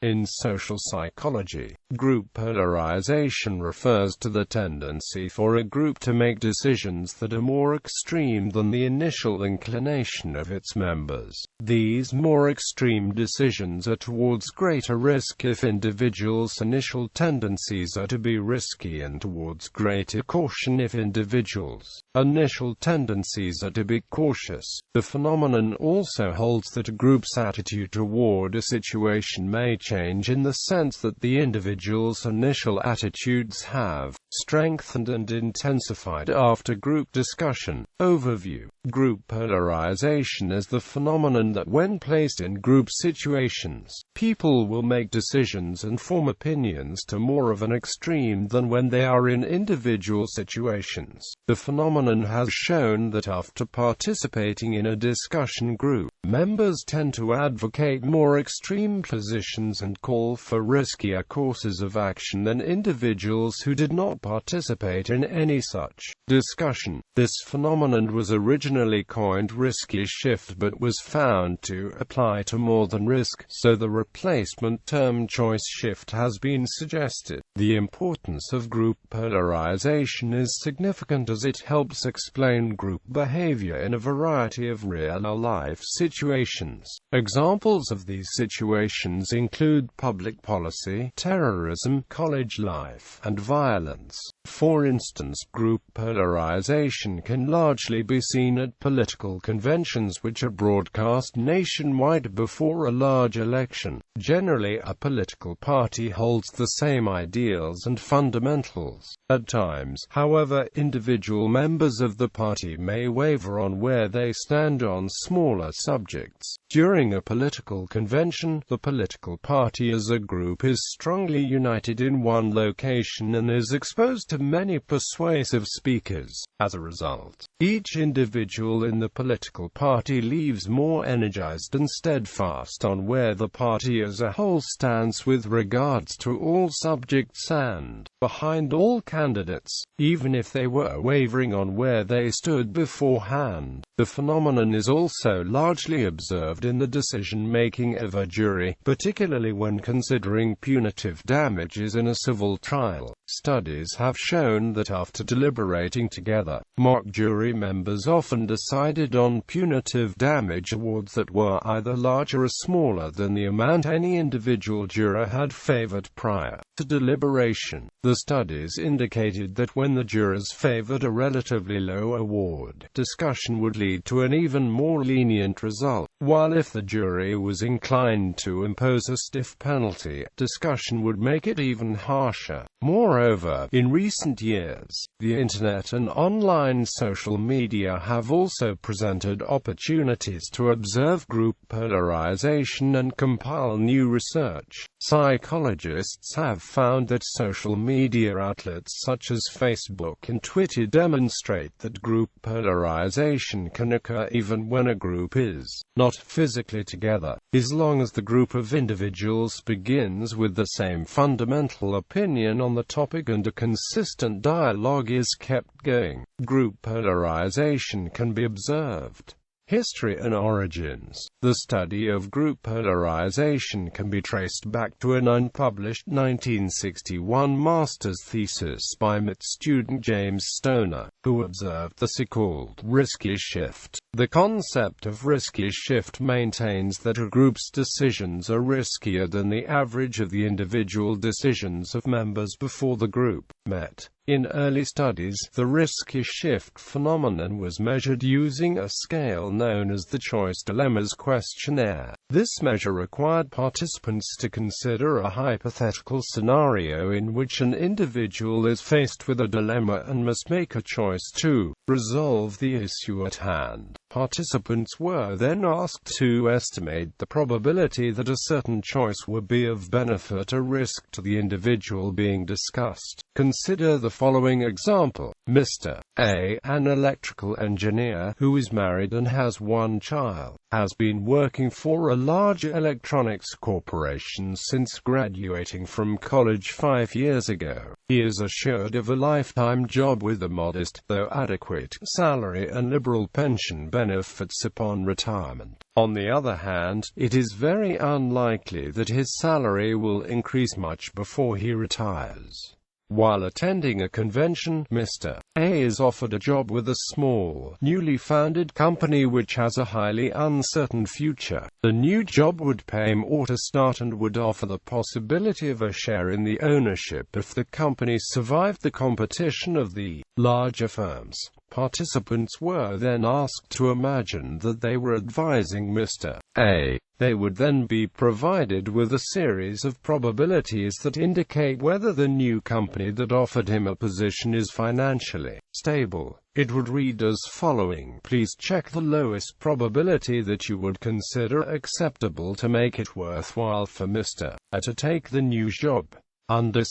In social psychology, group polarization refers to the tendency for a group to make decisions that are more extreme than the initial inclination of its members. These more extreme decisions are towards greater risk if individuals' initial tendencies are to be risky, and towards greater caution if individuals' initial tendencies are to be cautious. The phenomenon also holds that a group's attitude toward a situation may change in the sense that the individual's initial attitudes have strengthened and intensified after group discussion. Overview. Group polarization is the phenomenon that when placed in group situations, people will make decisions and form opinions to more of an extreme than when they are in individual situations. The phenomenon has shown that after participating in a discussion group, members tend to advocate more extreme positions and call for riskier courses of action than individuals who did not participate in any such discussion. This phenomenon was originally coined risky shift but was found to apply to more than risk, so the replacement term choice shift has been suggested. The importance of group polarization is significant as it helps explain group behavior in a variety of real-life situations. Examples of these situations include public policy, terrorism, college life, and violence. For instance, group polarization can largely be seen at political conventions which are broadcast nationwide before a large election. Generally, a political party holds the same ideals and fundamentals. At times, however, individual members of the party may waver on where they stand on smaller subjects. During a political convention, the political party as a group is strongly united in one location and is exposed to many persuasive speakers. As a result, each individual in the political party leaves more energized and steadfast on where the party as a whole stands with regards to all subjects and behind all candidates, even if they were wavering on where they stood beforehand. The phenomenon is also largely observed in the decision-making of a jury, particularly when considering punitive damages in a civil trial. Studies have shown that after deliberating together, mock jury members often decided on punitive damage awards that were either larger or smaller than the amount any individual juror had favored prior to deliberation. The studies indicated that when the jurors favored a relatively low award, discussion would lead to an even more lenient result, while if the jury was inclined to impose a stiff penalty, discussion would make it even harsher. Moreover, in recent years, the Internet and online social media have also presented opportunities to observe group polarization and compile new research. Psychologists have found that social media outlets such as Facebook and Twitter demonstrate that group polarization can occur even when a group is not physically together, as long as the group of individuals begins with the same fundamental opinion on the topic and a consistent dialogue is kept going. Group polarization can be observed. History and origins. The study of group polarization can be traced back to an unpublished 1961 master's thesis by MIT student James Stoner, who observed the so-called risky shift. The concept of risky shift maintains that a group's decisions are riskier than the average of the individual decisions of members before the group met. In early studies, the risky shift phenomenon was measured using a scale known as the Choice Dilemmas questionnaire. This measure required participants to consider a hypothetical scenario in which an individual is faced with a dilemma and must make a choice to resolve the issue at hand. Participants were then asked to estimate the probability that a certain choice would be of benefit or risk to the individual being discussed. Consider the following example. Mr. A, an electrical engineer, who is married and has one child, has been working for a large electronics corporation since graduating from college 5 years ago. He is assured of a lifetime job with a modest, though adequate, salary and liberal pension benefits upon retirement. On the other hand, it is very unlikely that his salary will increase much before he retires. While attending a convention, Mr. A is offered a job with a small, newly founded company which has a highly uncertain future. The new job would pay more to start and would offer the possibility of a share in the ownership if the company survived the competition of the larger firms. Participants were then asked to imagine that they were advising Mr. A. They would then be provided with a series of probabilities that indicate whether the new company that offered him a position is financially stable. It would read as following: please check the lowest probability that you would consider acceptable to make it worthwhile for Mr. A to take the new job. The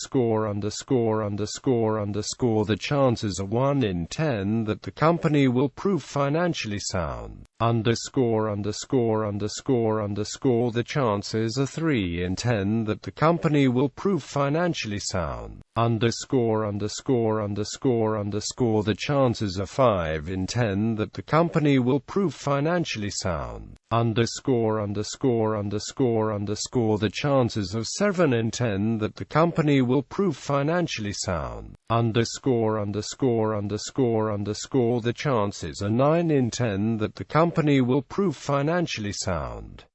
chances are 1 in 10 that the company will prove financially sound. The chances are 3 in 10 that the company will prove financially sound. The chances are 5 in 10 that the company will prove financially sound. The chances are 7 in 10 that the company will prove financially sound. The chances are 9 in 10 that the company will prove financially sound.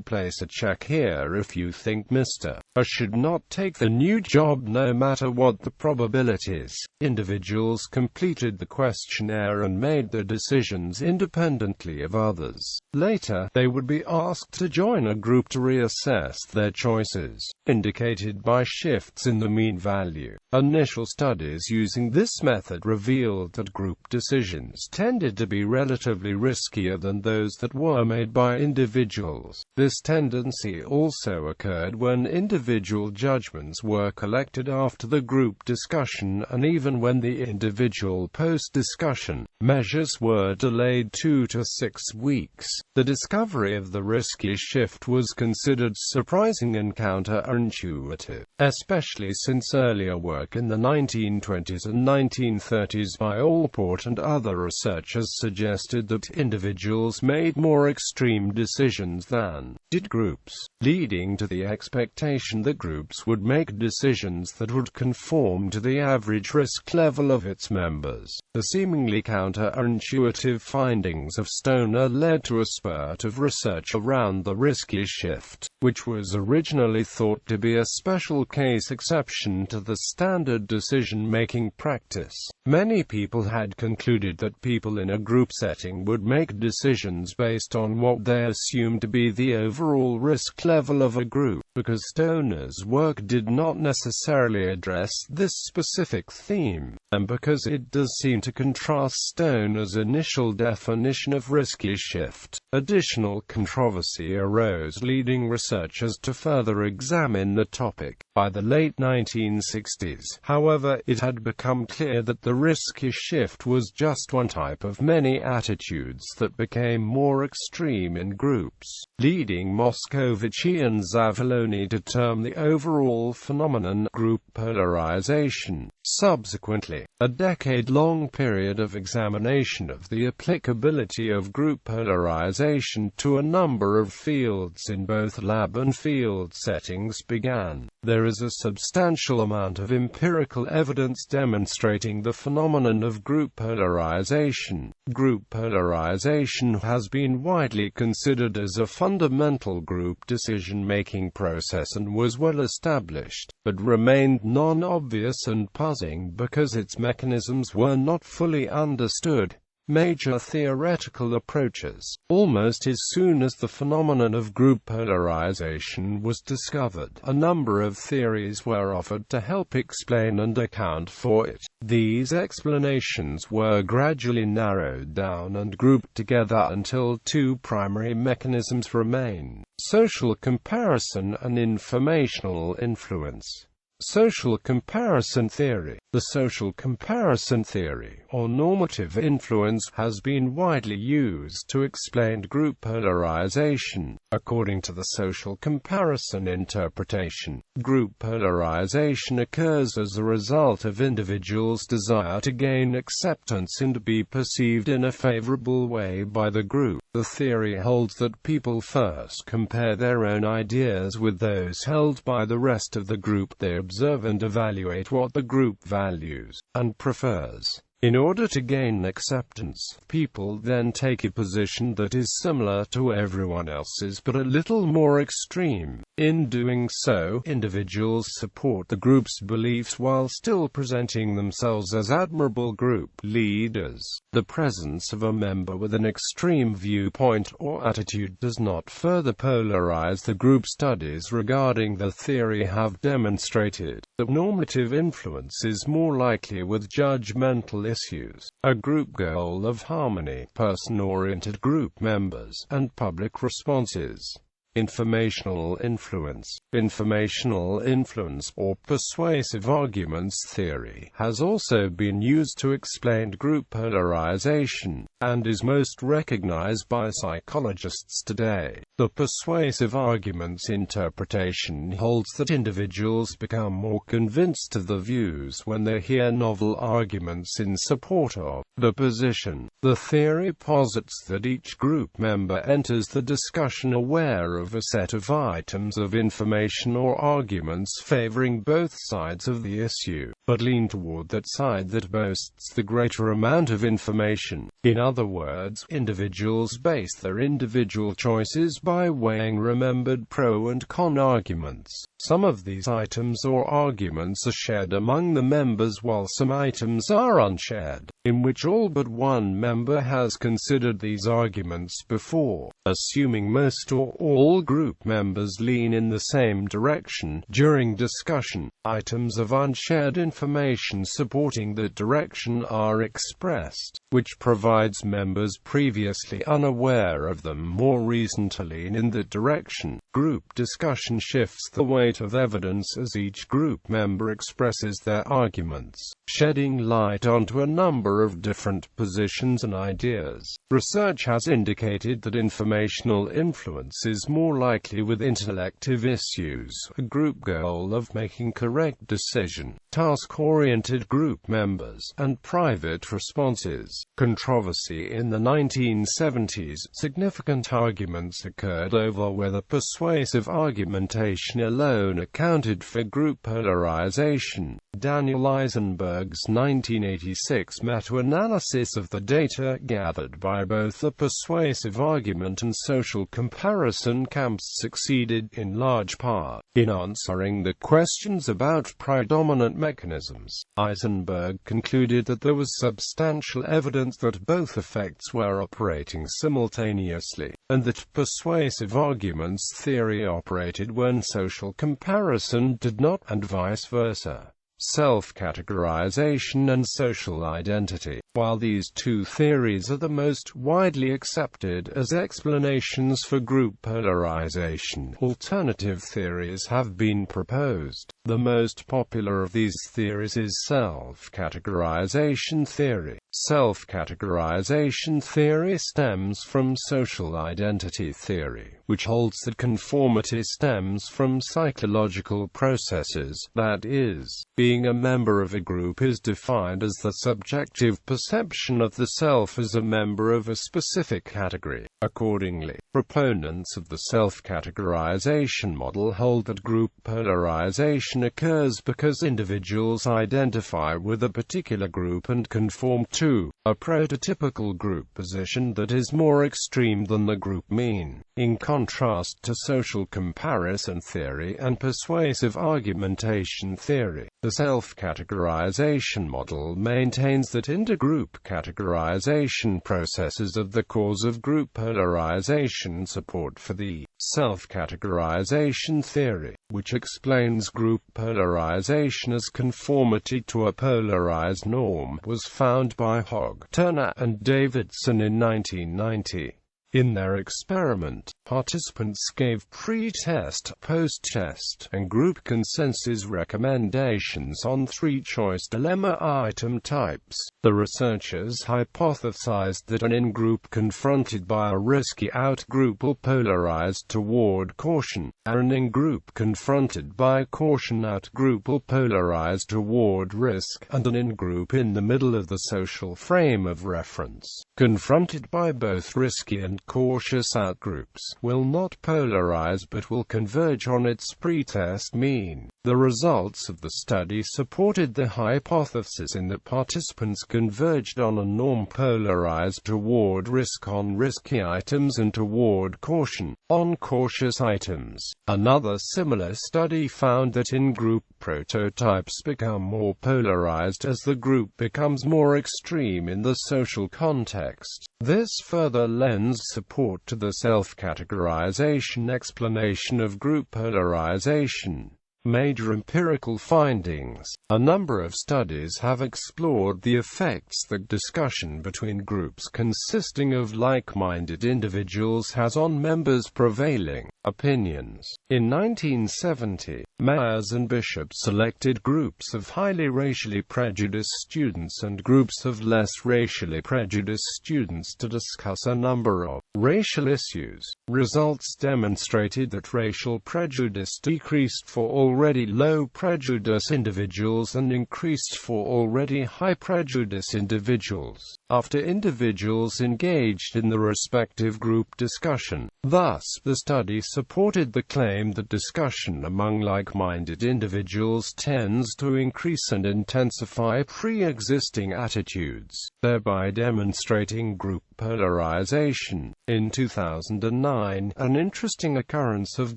Place a check here if you think Mr. A should not take the new job no matter what the probabilities. Individuals completed the questionnaire and made their decisions independently of others. Later, they would be asked to join a group to reassess their choices, indicated by shifts in the mean value. Initial studies using this method revealed that group decisions tended to be relatively riskier than those that were made by individuals. This tendency also occurred when individual judgments were collected after the group discussion, and even when the individual post-discussion measures were delayed 2 to 6 weeks. The discovery of the risky shift was considered surprising and counterintuitive, especially since earlier work in the 1920s and 1930s by Allport and other researchers suggested that individuals made more extreme decisions than did groups, leading to the expectation that groups would make decisions that would conform to the average risk level of its members. The seemingly counterintuitive findings of Stoner led to a spurt of research around the risky shift, which was originally thought to be a special case exception to the standard decision-making practice. Many people had concluded that people in a group setting would make decisions based on what they assumed to be the overall risk level of a group. Because Stoner's work did not necessarily address this specific theme, and because it does seem to contrast Stoner's initial definition of risky shift, additional controversy arose, leading researchers to further examine the topic. By the late 1960s, however, it had become clear that the risky shift was just one type of many attitudes that became more extreme in groups, leading Moscovici and Zavaloni to term the overall phenomenon group polarization. Subsequently, a decade-long period of examination of the applicability of group polarization to a number of fields in both lab and field settings began. There is a substantial amount of empirical evidence demonstrating the phenomenon of group polarization. Group polarization has been widely considered as a fundamental group decision-making process and was well established, but remained non-obvious and puzzling because its mechanisms were not fully understood. Major theoretical approaches. Almost as soon as the phenomenon of group polarization was discovered, a number of theories were offered to help explain and account for it. These explanations were gradually narrowed down and grouped together until two primary mechanisms remain: social comparison and informational influence. Social comparison theory. The social comparison theory, or normative influence, has been widely used to explain group polarization. According to the social comparison interpretation, group polarization occurs as a result of individuals' desire to gain acceptance and be perceived in a favorable way by the group. The theory holds that people first compare their own ideas with those held by the rest of the group. They observe and evaluate what the group values and prefers. In order to gain acceptance, people then take a position that is similar to everyone else's but a little more extreme. In doing so, individuals support the group's beliefs while still presenting themselves as admirable group leaders. The presence of a member with an extreme viewpoint or attitude does not further polarize the group. Studies regarding the theory have demonstrated that normative influence is more likely with judgmental issues, a group goal of harmony, person-oriented group members, and public responses. Informational influence. Informational influence, or persuasive arguments theory, has also been used to explain group polarization, and is most recognized by psychologists today. The persuasive arguments interpretation holds that individuals become more convinced of the views when they hear novel arguments in support of the position. The theory posits that each group member enters the discussion aware of a set of items of information or arguments favoring both sides of the issue, but lean toward that side that boasts the greater amount of information. In other words, individuals base their individual choices by weighing remembered pro and con arguments. Some of these items or arguments are shared among the members while some items are unshared, in which all but one member has considered these arguments before. Assuming most or all group members lean in the same direction during discussion, items of unshared information supporting that direction are expressed, which provides members previously unaware of them more reason to lean in that direction. Group discussion shifts the weight of evidence as each group member expresses their arguments, shedding light onto a number of different positions and ideas. Research has indicated that informational influence is more likely with intellective issues, a group goal of making correct decision, task-oriented group members, and private responses. Controversy. In the 1970s, significant arguments occurred over whether persuasive argumentation alone accounted for group polarization. Daniel Eisenberg's 1986 meta-analysis of the data gathered by both the persuasive argument and social comparison camps succeeded, in large part, in answering the questions about predominant mechanisms. Eisenberg concluded that there was substantial evidence that both effects were operating simultaneously, and that persuasive arguments theory operated when social comparison did not, and vice versa. Self-categorization and social identity. While these two theories are the most widely accepted as explanations for group polarization, alternative theories have been proposed. The most popular of these theories is self-categorization theory. Self-categorization theory stems from social identity theory, which holds that conformity stems from psychological processes, that is, being a member of a group is defined as the subjective perception of the self as a member of a specific category. Accordingly, proponents of the self-categorization model hold that group polarization occurs because individuals identify with a particular group and conform to a prototypical group position that is more extreme than the group mean. In contrast to social comparison theory and persuasive argumentation theory, the self-categorization model maintains that intergroup categorization processes are the cause of group polarization. Support for the self-categorization theory, which explains group polarization as conformity to a polarized norm, was found by Hogg, Turner, and Davidson in 1990. In their experiment, participants gave pre-test, post-test, and group consensus recommendations on 3-choice dilemma item types. The researchers hypothesized that an in-group confronted by a risky out-group will polarize toward caution, and an in-group confronted by a caution out-group will polarize toward risk, and an in-group in the middle of the social frame of reference, confronted by both risky and cautious outgroups, will not polarize but will converge on its pretest mean. The results of the study supported the hypothesis in that participants converged on a norm polarized toward risk on risky items and toward caution on cautious items. Another similar study found that in-group prototypes become more polarized as the group becomes more extreme in the social context. This further lends support to the self-categorization explanation of group polarization. Major empirical findings. A number of studies have explored the effects that discussion between groups consisting of like-minded individuals has on members' prevailing opinions. In 1970, mayors and bishops selected groups of highly racially prejudiced students and groups of less racially prejudiced students to discuss a number of racial issues. Results demonstrated that racial prejudice decreased for already low prejudice individuals and increased for already high prejudice individuals, after individuals engaged in the respective group discussion. Thus, the study supported the claim that discussion among like-minded individuals tends to increase and intensify pre-existing attitudes, thereby demonstrating group polarization. In 2009, an interesting occurrence of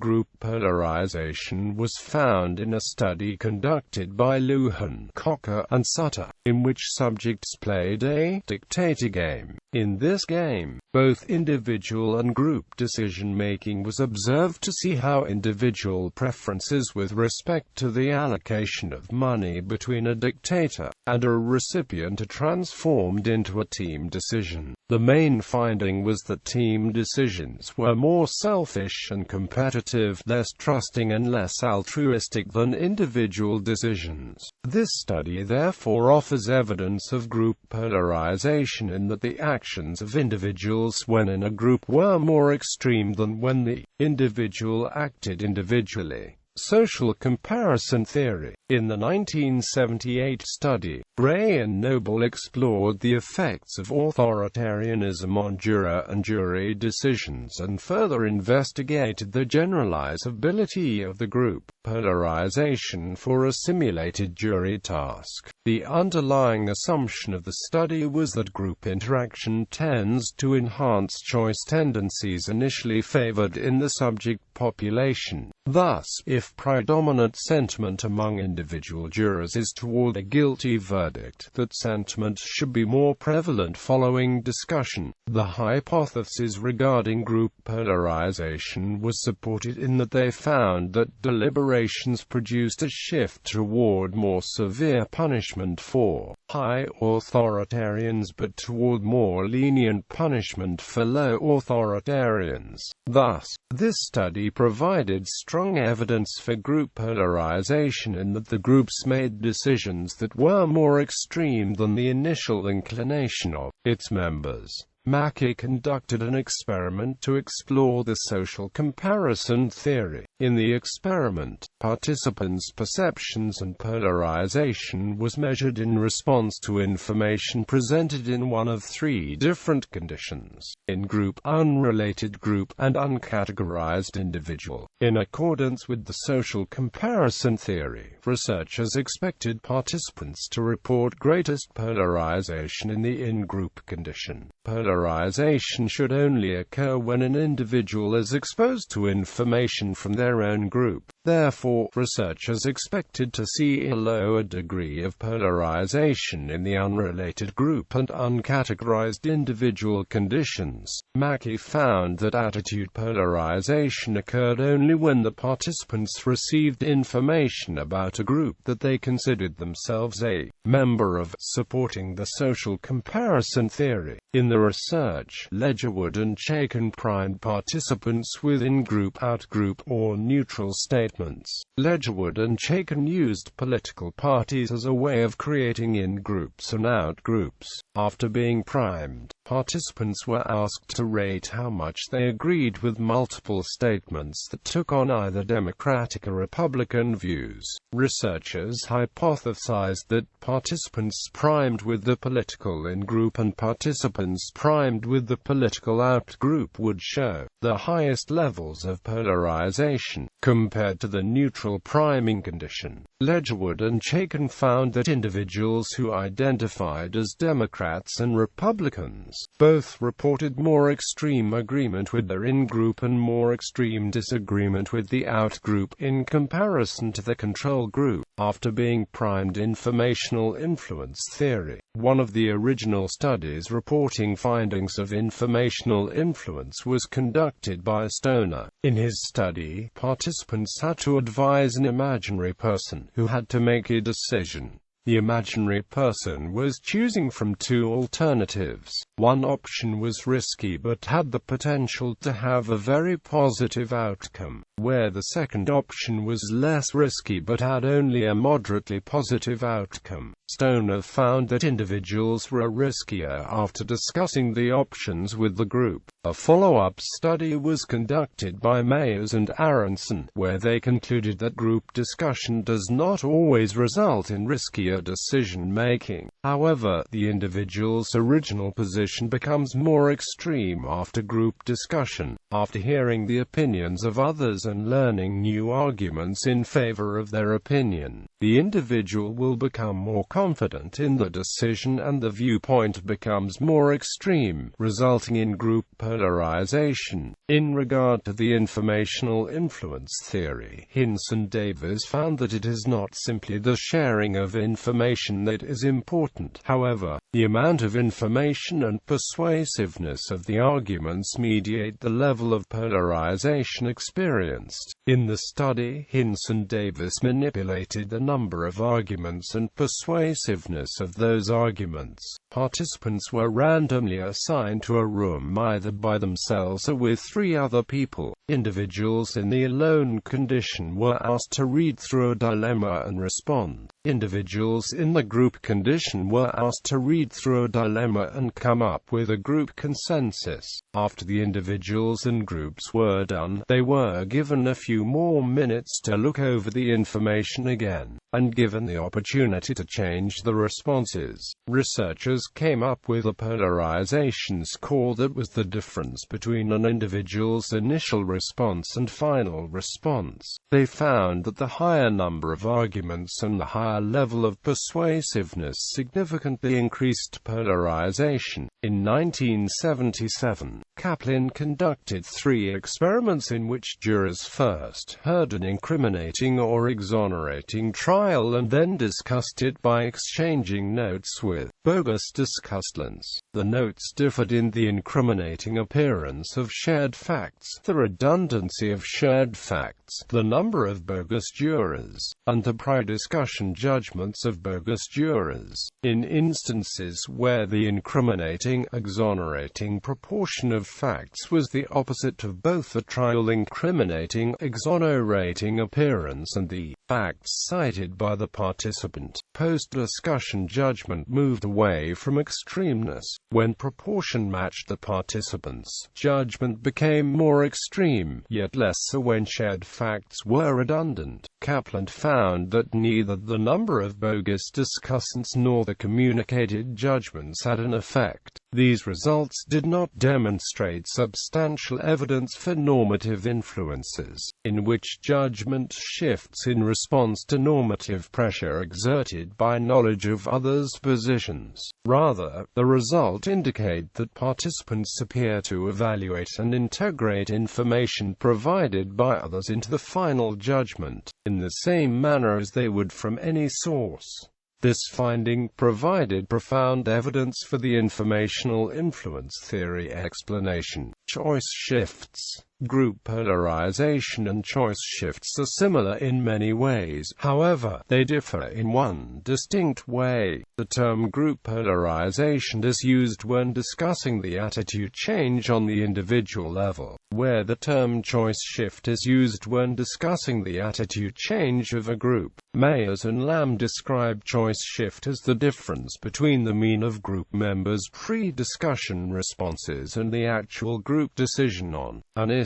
group polarization was found in a study conducted by Lujan, Cocker, and Sutter, in which subjects played a dictator game. In this game, both individual and group decision-making was observed to see how individual preferences with respect to the allocation of money between a dictator and a recipient are transformed into a team decision. The main finding was that team decisions were more selfish and competitive, less trusting and less altruistic than individual decisions. This study therefore offers evidence of group polarization in that the actions of individuals when in a group were more extreme than when the individual acted individually. Social comparison theory. In the 1978 study, Gray and Noble explored the effects of authoritarianism on juror and jury decisions and further investigated the generalizability of the group polarization for a simulated jury task. The underlying assumption of the study was that group interaction tends to enhance choice tendencies initially favored in the subject population. Thus, if predominant sentiment among individual jurors is toward a guilty verdict, that sentiment should be more prevalent following discussion. The hypothesis regarding group polarization was supported in that they found that deliberations produced a shift toward more severe punishment for high authoritarians but toward more lenient punishment for low authoritarians. Thus, this study provided strong evidence for group polarization in that the groups made decisions that were more extreme than the initial inclination of its members. Mackey conducted an experiment to explore the social comparison theory. In the experiment, participants' perceptions and polarization was measured in response to information presented in one of three different conditions: in-group, unrelated group, and uncategorized individual. In accordance with the social comparison theory, researchers expected participants to report greatest polarization in the in-group condition. Polarization should only occur when an individual is exposed to information from their own group. Therefore, researchers expected to see a lower degree of polarization in the unrelated group and uncategorized individual conditions. Mackey found that attitude polarization occurred only when the participants received information about a group that they considered themselves a member of, supporting the social comparison theory. In the research, Ledgerwood and Chaikin primed participants with in-group, out-group, or neutral statements. Ledgerwood and Chaikin used political parties as a way of creating in-groups and out-groups. After being primed, participants were asked to rate how much they agreed with multiple statements that took on either Democratic or Republican views. Researchers hypothesized that participants primed with the political in-group and participants primed with the political out-group would show the highest levels of polarization, compared to the neutral priming condition. Ledgerwood and Chaikin found that individuals who identified as Democrats and Republicans both reported more extreme agreement with their in-group and more extreme disagreement with the out-group in comparison to the control group. After being primed informational influence theory, one of the original studies reporting findings of informational influence was conducted by Stoner. In his study, participants had to advise an imaginary person who had to make a decision. The imaginary person was choosing from two alternatives. One option was risky but had the potential to have a very positive outcome, where the second option was less risky but had only a moderately positive outcome. Stoner found that individuals were riskier after discussing the options with the group. A follow-up study was conducted by Mayers and Aronson, where they concluded that group discussion does not always result in riskier decision-making. However, the individual's original position becomes more extreme after group discussion. After hearing the opinions of others and learning new arguments in favor of their opinion, the individual will become more confident in the decision and the viewpoint becomes more extreme, resulting in group polarization. In regard to the informational influence theory, Hinz and Davis found that it is not simply the sharing of information that is important. However, the amount of information and persuasiveness of the arguments mediate the level of polarization experienced. In the study, Hinz and Davis manipulated the number of arguments and persuasiveness of those arguments. Participants were randomly assigned to a room either by themselves or with 3 other people. Individuals in the alone condition were asked to read through a dilemma and respond. Individuals in the group condition were asked to read through a dilemma and come up with a group consensus. After the individuals and groups were done, they were given a few more minutes to look over the information again, and given the opportunity to change the responses. Researchers came up with a polarization score that was the difference between an individual's initial response and final response. They found that the higher number of arguments and the higher level of persuasiveness significantly increased polarization. In 1977, Kaplan conducted 3 experiments in which jurors first heard an incriminating or exonerating trial and then discussed it by exchanging notes with bogus discussants. The notes differed in the incriminating appearance of shared facts, the redundancy of shared facts, the number of bogus jurors, and the prior discussion judgments of bogus jurors. In instances where the incriminating, exonerating proportion of facts was the opposite of both the trial incriminating, exonerating appearance and the facts cited by the participant, post-discussion judgment moved away from extremeness. When proportion matched the participants, judgment became more extreme, yet less so when shared facts were redundant. Kaplan found that neither the number of bogus discussants nor the communicated judgments had an effect. These results did not demonstrate substantial evidence for normative influences, in which judgment shifts in response to normative pressure exerted by knowledge of others' positions. Rather, the results indicate that participants appear to evaluate and integrate information provided by others into the final judgment, in the same manner as they would from any source. This finding provided profound evidence for the informational influence theory explanation. Choice shifts. Group polarization and choice shifts are similar in many ways, however, they differ in one distinct way. The term group polarization is used when discussing the attitude change on the individual level, where the term choice shift is used when discussing the attitude change of a group. Mayers and Lamb describe choice shift as the difference between the mean of group members' pre-discussion responses and the actual group decision on an issue.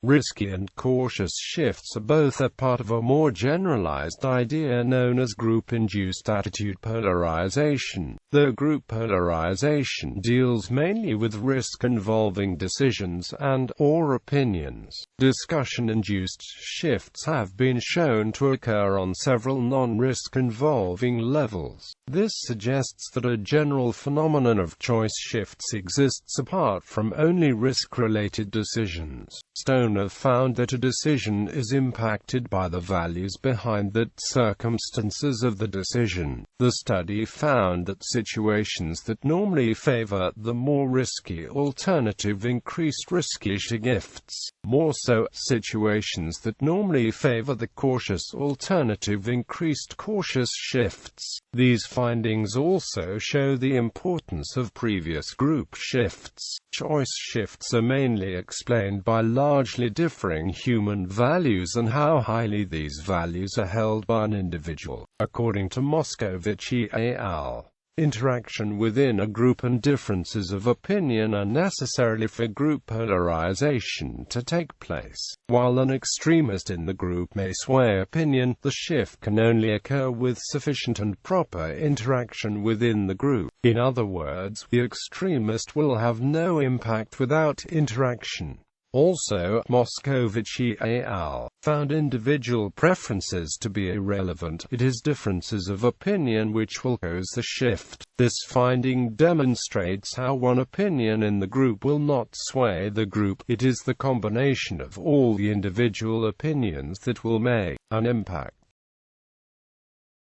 Risky and cautious shifts are both a part of a more generalized idea known as group-induced attitude polarization. Though group polarization deals mainly with risk-involving decisions and/or opinions, discussion-induced shifts have been shown to occur on several non-risk-involving levels. This suggests that a general phenomenon of choice shifts exists apart from only risk-related decisions. Stoner found that a decision is impacted by the values behind the circumstances of the decision. The study found that situations that normally favor the more risky alternative increased risky shifts. More so, situations that normally favor the cautious alternative increased cautious shifts. These findings also show the importance of previous group shifts. Choice shifts are mainly explained by largely differing human values and how highly these values are held by an individual. According to Moscovici et al., interaction within a group and differences of opinion are necessary for group polarization to take place. While an extremist in the group may sway opinion, the shift can only occur with sufficient and proper interaction within the group. In other words, the extremist will have no impact without interaction. Also, Moscovici et al. Found individual preferences to be irrelevant. It is differences of opinion which will cause the shift. This finding demonstrates how one opinion in the group will not sway the group. It is the combination of all the individual opinions that will make an impact.